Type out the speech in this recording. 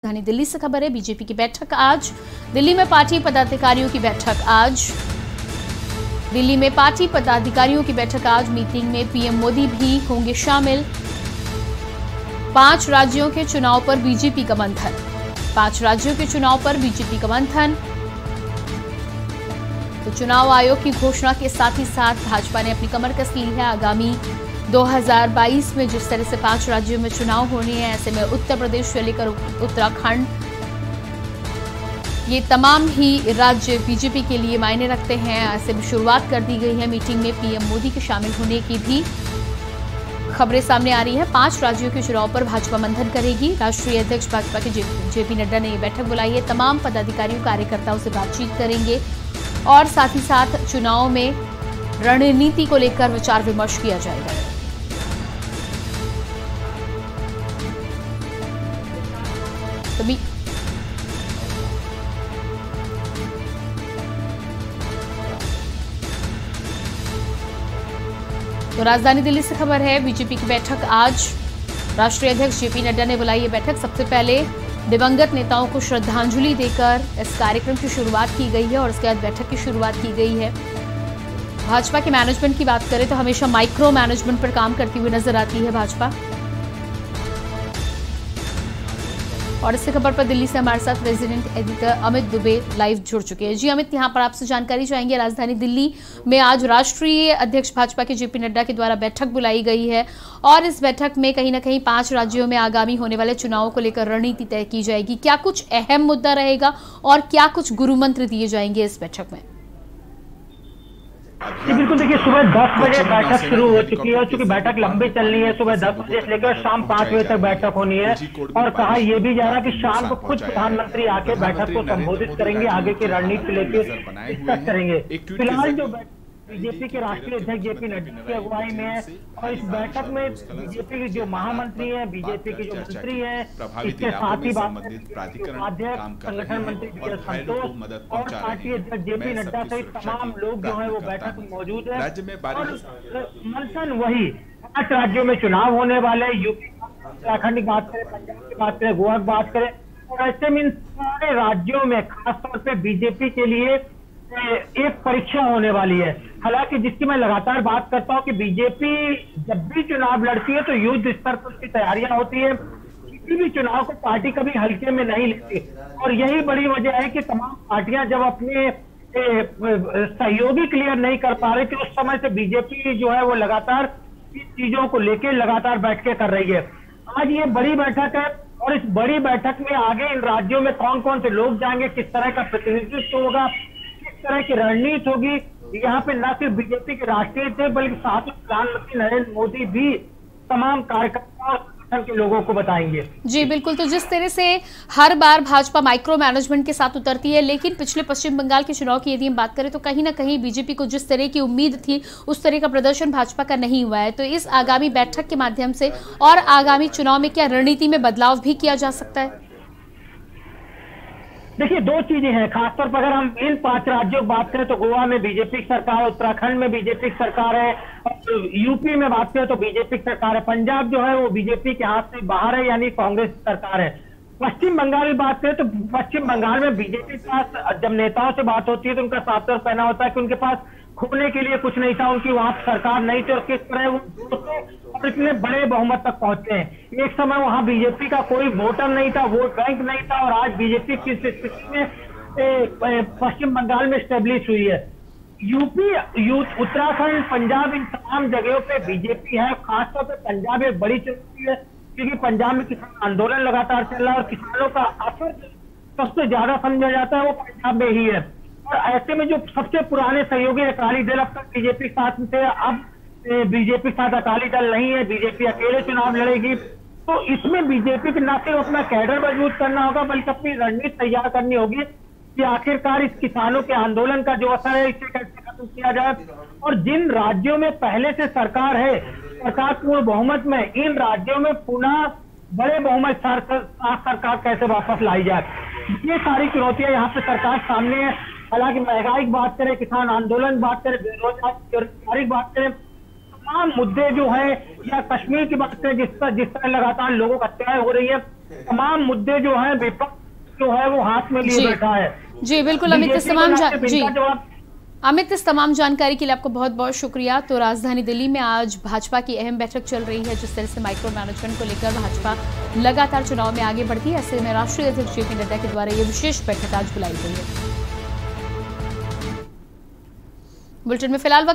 राजधानी दिल्ली से खबर है। बीजेपी की बैठक आज। दिल्ली में पार्टी पदाधिकारियों की बैठक आज। दिल्ली में पार्टी पदाधिकारियों की बैठक आज। मीटिंग में पीएम मोदी भी होंगे शामिल। 5 राज्यों के चुनाव पर बीजेपी का मंथन। 5 राज्यों के चुनाव पर बीजेपी का मंथन। तो चुनाव आयोग की घोषणा के साथ ही साथ भाजपा ने अपनी कमर कस ली है। आगामी 2022 में जिस तरह से 5 राज्यों में चुनाव होने हैं, ऐसे में उत्तर प्रदेश से लेकर उत्तराखंड, ये तमाम ही राज्य बीजेपी के लिए मायने रखते हैं। ऐसे में शुरुआत कर दी गई है। मीटिंग में पीएम मोदी के शामिल होने की भी खबरें सामने आ रही हैं। 5 राज्यों के चुनाव पर भाजपा मंथन करेगी। राष्ट्रीय अध्यक्ष भाजपा के जेपी नड्डा ने ये बैठक बुलाई है। तमाम पदाधिकारियों कार्यकर्ताओं से बातचीत करेंगे और साथ ही साथ चुनाव में रणनीति को लेकर विचार विमर्श किया जाएगा। तो राजधानी दिल्ली से खबर है। बीजेपी की बैठक आज। राष्ट्रीय अध्यक्ष जेपी नड्डा ने बुलाई ये बैठक। सबसे पहले दिवंगत नेताओं को श्रद्धांजलि देकर इस कार्यक्रम की शुरुआत की गई है और उसके बाद बैठक की शुरुआत की गई है। भाजपा के मैनेजमेंट की बात करें तो हमेशा माइक्रो मैनेजमेंट पर काम करती हुई नजर आती है भाजपा। और इस खबर पर दिल्ली से हमारे साथ resident editor Amit Dubey live जुड़ चुके हैं। जी अमित, यहां पर आपसे जानकारी चाहेंगे। राजधानी दिल्ली में आज राष्ट्रीय अध्यक्ष भाजपा के जेपी नड्डा के द्वारा बैठक बुलाई गई है और इस बैठक में कहीं ना कहीं 5 राज्यों में आगामी होने वाले चुनावों को लेकर रणनीति तय की जाएगी। क्या कुछ अहम मुद्दा रहेगा और क्या कुछ गुरु मंत्र दिए जाएंगे इस बैठक में? जी बिल्कुल, देखिए सुबह 10 बजे बैठक शुरू हो चुकी है। चूंकि बैठक लंबी चलनी है, सुबह 10 बजे से लेकर शाम 5 बजे तक बैठक होनी है और कहा यह भी जा रहा कि शाम को खुद प्रधानमंत्री आके बैठक को संबोधित करेंगे, आगे की रणनीति लेकर डिस्कस करेंगे। फिलहाल जो बीजेपी के राष्ट्रीय अध्यक्ष जेपी नड्डा की अगुवाई में है और इस बैठक में बीजेपी के जो महामंत्री हैं, बीजेपी के जो मंत्री हैं, इसके साथ ही अध्यक्ष संगठन मंत्री संतोष और पार्टी अध्यक्ष जेपी नड्डा सहित तमाम लोग जो है वो बैठक में मौजूद है। और मंथन वही 5 राज्यों में चुनाव होने वाले, यूपी उत्तराखंड की बात करें, पंजाब की बात करें, गोवा की बात करें, और ऐसे में इन सारे राज्यों में खासतौर पर बीजेपी के लिए एक परीक्षा होने वाली है। हालांकि जिसकी मैं लगातार बात करता हूं कि बीजेपी जब भी चुनाव लड़ती है तो युद्ध स्तर पर उसकी तैयारियां होती है। किसी भी चुनाव को पार्टी कभी हल्के में नहीं लेती और यही बड़ी वजह है कि तमाम पार्टियां जब अपने सहयोगी क्लियर नहीं कर पा रही थी, उस समय से बीजेपी जो है वो लगातार इन चीजों को लेकर लगातार बैठकें कर रही है। आज ये बड़ी बैठक है और इस बड़ी बैठक में आगे इन राज्यों में कौन कौन से लोग जाएंगे, किस तरह का प्रतिनिधित्व होगा, तरह की रणनीति होगी। यहाँ पे न सिर्फ बीजेपी के राष्ट्रीय अध्यक्ष बल्कि साथ ही प्रधानमंत्री नरेंद्र मोदी भी तमाम कार्यकर्ताओं और संगठन के लोगों को बताएंगे। जी बिल्कुल। तो जिस तरह से हर बार भाजपा माइक्रो मैनेजमेंट के साथ उतरती है, लेकिन पिछले पश्चिम बंगाल के चुनाव की यदि हम बात करें तो कहीं ना कहीं बीजेपी को जिस तरह की उम्मीद थी उस तरह का प्रदर्शन भाजपा का नहीं हुआ है। तो इस आगामी बैठक के माध्यम से और आगामी चुनाव में क्या रणनीति में बदलाव भी किया जा सकता है? देखिए 2 चीजें हैं खासतौर पर। अगर हम इन 5 राज्यों की बात करें तो गोवा में बीजेपी की सरकार है, उत्तराखंड में बीजेपी की सरकार है, और यूपी में बात करें तो बीजेपी की सरकार है। पंजाब जो है वो बीजेपी के हाथ से बाहर है, यानी कांग्रेस की सरकार है। पश्चिम बंगाल की बात करें तो पश्चिम बंगाल में बीजेपी के पास जब नेताओं से बात होती है तो उनका साफ तौर कहना होता है कि उनके पास खोने के लिए कुछ नहीं था, उनकी वहां सरकार नहीं थी और किस तरह वो और इतने बड़े बहुमत तक पहुंचे हैं। एक समय वहां बीजेपी का कोई वोटर नहीं था, वोट बैंक नहीं था और आज बीजेपी की स्थिति में पश्चिम बंगाल में स्टेब्लिश हुई है। यूपी, उत्तराखंड, पंजाब, इन तमाम जगहों पे बीजेपी है। खासतौर पे पंजाब एक बड़ी चुनौती है क्योंकि पंजाब में किसान आंदोलन लगातार चल रहा है और किसानों का असर सबसे ज्यादा समझा जाता है वो पंजाब में ही है। और ऐसे में जो सबसे पुराने सहयोगी अकाली दल अब तक बीजेपी के साथ थे, अब बीजेपी के साथ अकाली दल नहीं है, बीजेपी अकेले चुनाव लड़ेगी। तो इसमें बीजेपी को न सिर्फ अपना कैडर मजबूत करना होगा बल्कि अपनी रणनीति तैयार करनी होगी कि आखिरकार इस किसानों के आंदोलन का जो असर है इसे कैसे खत्म किया जाए। और जिन राज्यों में पहले से सरकार है, सरकार पूर्ण बहुमत में, इन राज्यों में पुनः बड़े बहुमत सरकार कैसे वापस लाई जाए, ये सारी चुनौतियां यहाँ पे सरकार सामने है। हालांकि महंगाई की बात करें, किसान आंदोलन की बात करें, बेरोजगारी की बात करें, तमाम मुद्दे जो है, या कश्मीर की बात करें जिस तरह लगातार लोगों की हत्याएं हो रही है, तमाम मुद्दे जो है विपक्ष जो है वो हाथ में लिए बैठा है। जी बिल्कुल अमित, इस तमाम जानकारी के लिए आपको बहुत बहुत शुक्रिया। तो राजधानी दिल्ली में आज भाजपा की अहम बैठक चल रही है, जिस तरह से माइक्रो मैनेजमेंट को लेकर भाजपा लगातार चुनाव में आगे बढ़ती है, ऐसे में राष्ट्रीय अध्यक्ष जेपी नड्डा के द्वारा ये विशेष बैठक आज बुलाई गई है। बुलेटिन में फिलहाल